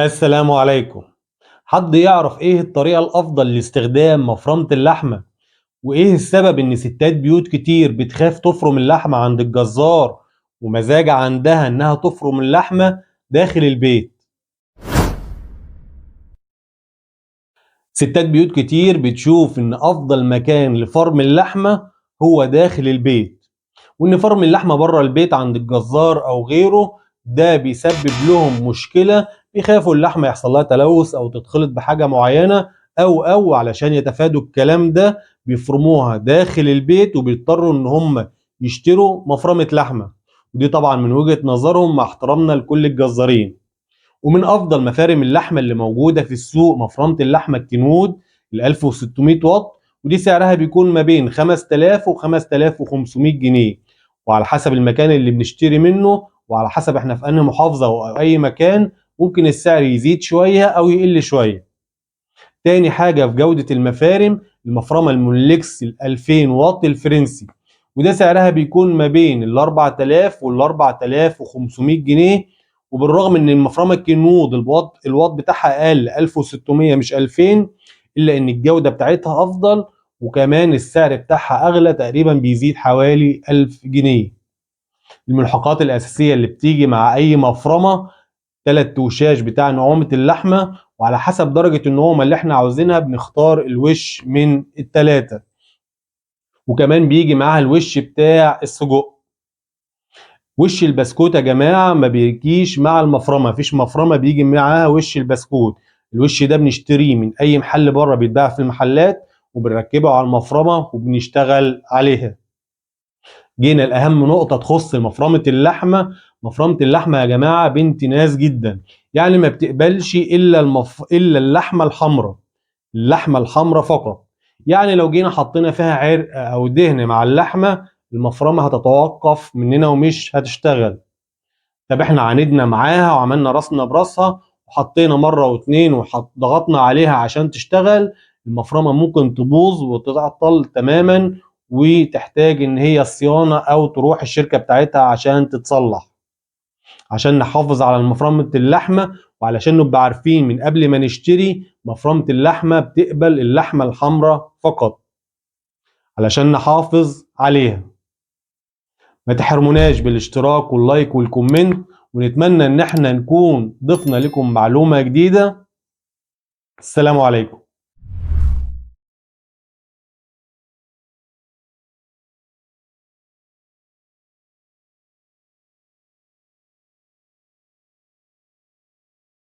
السلام عليكم. حد يعرف ايه الطريقة الافضل لاستخدام مفرمة اللحمة؟ وايه السبب ان ستات بيوت كتير بتخاف تفرم اللحمة عند الجزار ومزاج عندها انها تفرم اللحمة داخل البيت؟ ستات بيوت كتير بتشوف ان افضل مكان لفرم اللحمة هو داخل البيت، وان فرم اللحمه بره البيت عند الجزار او غيره ده بيسبب لهم مشكله، بيخافوا اللحمه يحصل لها تلوث او تتخلط بحاجه معينه، او علشان يتفادوا الكلام ده بيفرموها داخل البيت وبيضطروا ان هم يشتروا مفرمه لحمه. ودي طبعا من وجهه نظرهم مع احترامنا لكل الجزارين. ومن افضل مفارم اللحمه اللي موجوده في السوق مفرمه اللحمه الكنود ال 1600 واط، ودي سعرها بيكون ما بين 5000 و 5500 جنيه، وعلى حسب المكان اللي بنشتري منه وعلى حسب احنا في انهي محافظه او اي مكان ممكن السعر يزيد شويه او يقل شويه. تاني حاجه في جوده المفارم المفرمه المونليكس ال 2000 واط الفرنسي، وده سعرها بيكون ما بين ال 4000 وال 4500 جنيه. وبالرغم ان المفرمه الكنود الواط بتاعها اقل 1600 مش 2000، الا ان الجوده بتاعتها افضل، وكمان السعر بتاعها اغلى تقريبا بيزيد حوالي 1000 جنيه. الملحقات الاساسيه اللي بتيجي مع اي مفرمه 3 وشاش بتاع نعومه اللحمه، وعلى حسب درجه النعومه اللي احنا عاوزينها بنختار الوش من الثلاثه. وكمان بيجي معاها الوش بتاع السجق. وش البسكوت يا جماعه ما بيجيش مع المفرمه، مفيش مفرمه بيجي معاها وش البسكوت. الوش ده بنشتريه من اي محل بره بيتباع في المحلات، وبنركبه على المفرمه وبنشتغل عليها. جينا لأهم نقطة تخص مفرمة اللحمة. مفرمة اللحمة يا جماعة بنت ناس جدا، يعني ما بتقبلش إلا اللحمة الحمراء، اللحمة الحمراء فقط. يعني لو جينا حطينا فيها عرق أو دهن مع اللحمة المفرمة هتتوقف مننا ومش هتشتغل. طب احنا عاندنا معاها وعملنا راسنا براسها وحطينا مرة واتنين وضغطنا عليها عشان تشتغل، المفرمة ممكن تبوظ وتتعطل تماما وتحتاج ان هي صيانة او تروح الشركة بتاعتها عشان تتصلح. عشان نحافظ على مفرمة اللحمة وعلشان نبقى عارفين من قبل ما نشتري مفرمة اللحمة بتقبل اللحمة الحمراء فقط علشان نحافظ عليها. ما تحرموناش بالاشتراك واللايك والكومنت، ونتمنى ان احنا نكون ضفنا لكم معلومة جديدة. السلام عليكم.